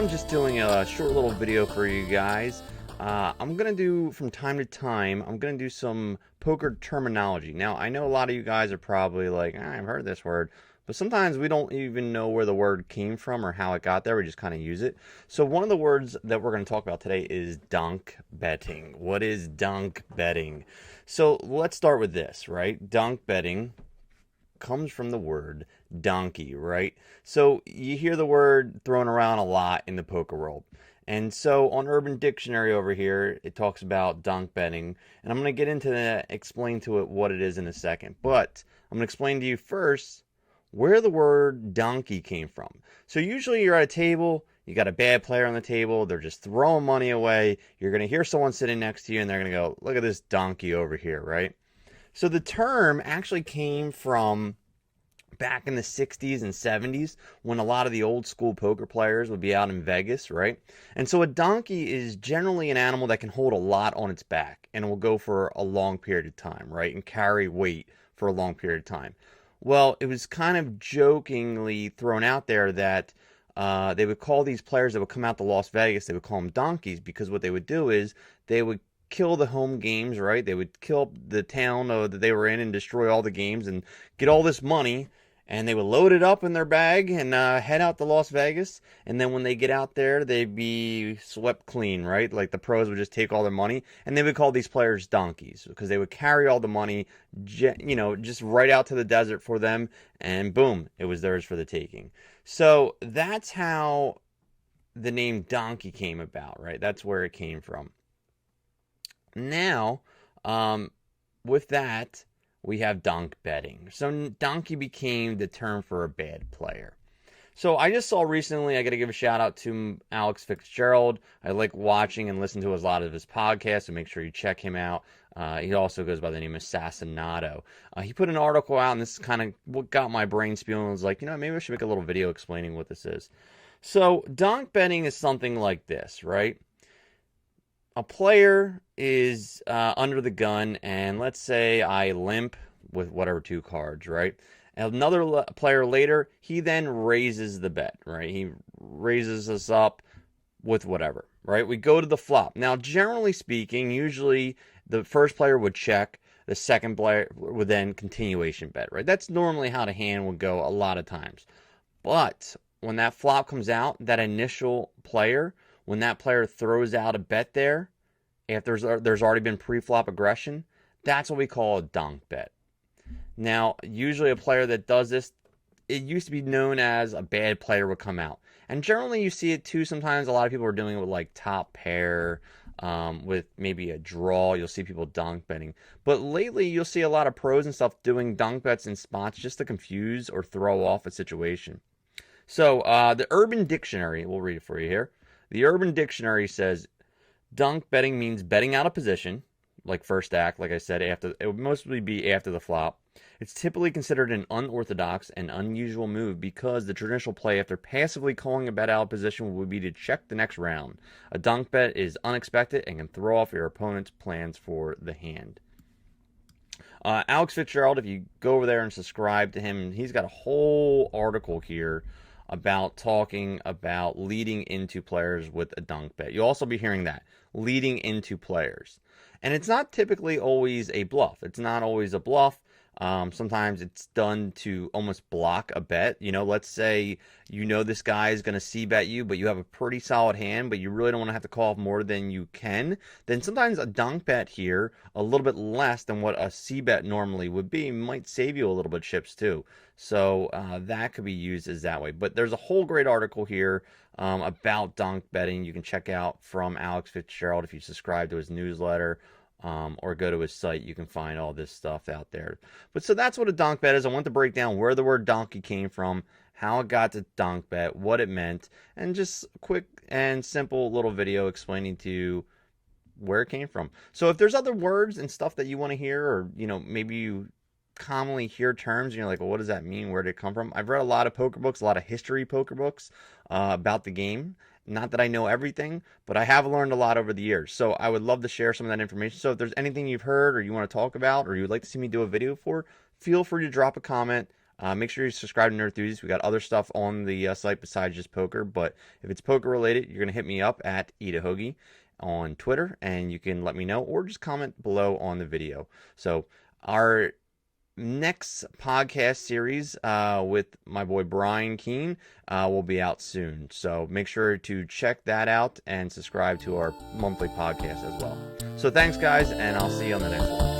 I'm just doing a short little video for you guys. I'm going to do, from time to time, I'm going to do some poker terminology. Now, I know a lot of you guys are probably like, I've heard this word, but sometimes we don't even know where the word came from or how it got there. We just kind of use it. So one of the words that we're going to talk about today is DonK Betting. What is DonK Betting? So let's start with this, right? DonK Betting comes from the word donkey, right? So you hear the word thrown around a lot in the poker world. And so on Urban Dictionary over here, it talks about DonK betting. And I'm going to get into that, explain to it what it is in a second. But I'm going to explain to you first where the word donkey came from. So usually you're at a table, you got a bad player on the table, they're just throwing money away. You're going to hear someone sitting next to you and they're going to go, look at this donkey over here, right? So the term actually came from back in the 60s and 70s when a lot of the old school poker players would be out in Vegas, right? And so a donkey is generally an animal that can hold a lot on its back and will go for a long period of time, right? And carry weight for a long period of time. Well, it was kind of jokingly thrown out there that they would call these players that would come out to Las Vegas, they would call them donkeys, because what they would do is they would kill the home games, right? They would kill the town that they were in and destroy all the games and get all this money, and they would load it up in their bag and head out to Las Vegas. And then when they get out there, they'd be swept clean, right? Like the pros would just take all their money, and they would call these players donkeys because they would carry all the money, just right out to the desert for them, and boom, it was theirs for the taking. So that's how the name donkey came about, right? That's where it came from. Now, with that, we have DonK betting. So donkey became the term for a bad player. So I just saw recently, I got to give a shout out to Alex Fitzgerald. I like watching and listening to a lot of his podcasts, so make sure you check him out. He also goes by the name of Assassinato. He put an article out, and this is kind of what got my brain spewing. I was like, maybe I should make a little video explaining what this is. So DonK betting is something like this, right? A player is under the gun, and let's say I limp with whatever 2 cards, right? Another player later, he then raises the bet, right? He raises us up with whatever, right? We go to the flop. Now, generally speaking, usually the first player would check, the second player would then continuation bet, right? That's normally how the hand would go a lot of times. But when that flop comes out, that initial player, when that player throws out a bet there, if there's already been pre-flop aggression, that's what we call a DonK bet. Now, usually a player that does this, it used to be known as a bad player would come out. And generally you see it too. Sometimes a lot of people are doing it with like top pair, with maybe a draw. You'll see people DonK betting. But lately you'll see a lot of pros and stuff doing DonK bets in spots just to confuse or throw off a situation. So the Urban Dictionary, we'll read it for you here. The Urban Dictionary says, DonK betting means betting out of position, like first act, like I said, it would mostly be after the flop. It's typically considered an unorthodox and unusual move because the traditional play after passively calling a bet out of position would be to check the next round. A DonK bet is unexpected and can throw off your opponent's plans for the hand. Alex Fitzgerald, if you go over there and subscribe to him, he's got a whole article here about talking about leading into players with a DonK bet. You'll also be hearing that, leading into players. And it's not typically always a bluff. It's not always a bluff. Sometimes it's done to almost block a bet. Let's say this guy is going to c-bet you, but you have a pretty solid hand, but you really don't want to have to call off more than you can. Then sometimes a DonK bet here, a little bit less than what a c-bet normally would be, might save you a little bit of chips too. So that could be used as that way. But there's a whole great article here about DonK betting you can check out from Alex Fitzgerald if you subscribe to his newsletter. Or go to his site. You can find all this stuff out there. But so that's what a DonK bet is. I want to break down where the word donkey came from, how it got to DonK bet, what it meant, and just a quick and simple little video explaining to you where it came from. So if there's other words and stuff that you want to hear, or maybe you commonly hear terms and you're like, well, what does that mean? Where did it come from? I've read a lot of poker books, a lot of history poker books about the game. Not that I know everything, but I have learned a lot over the years. So I would love to share some of that information. So if there's anything you've heard or you want to talk about or you would like to see me do a video for, feel free to drop a comment. Make sure you subscribe to Nerd Enthusiast. We got other stuff on the site besides just poker, but if it's poker related, you're gonna hit me up at Eat a Hoagie on Twitter, and you can let me know or just comment below on the video. So our next podcast series with my boy Brian Keene will be out soon. So make sure to check that out and subscribe to our monthly podcast as well. So thanks, guys, and I'll see you on the next one.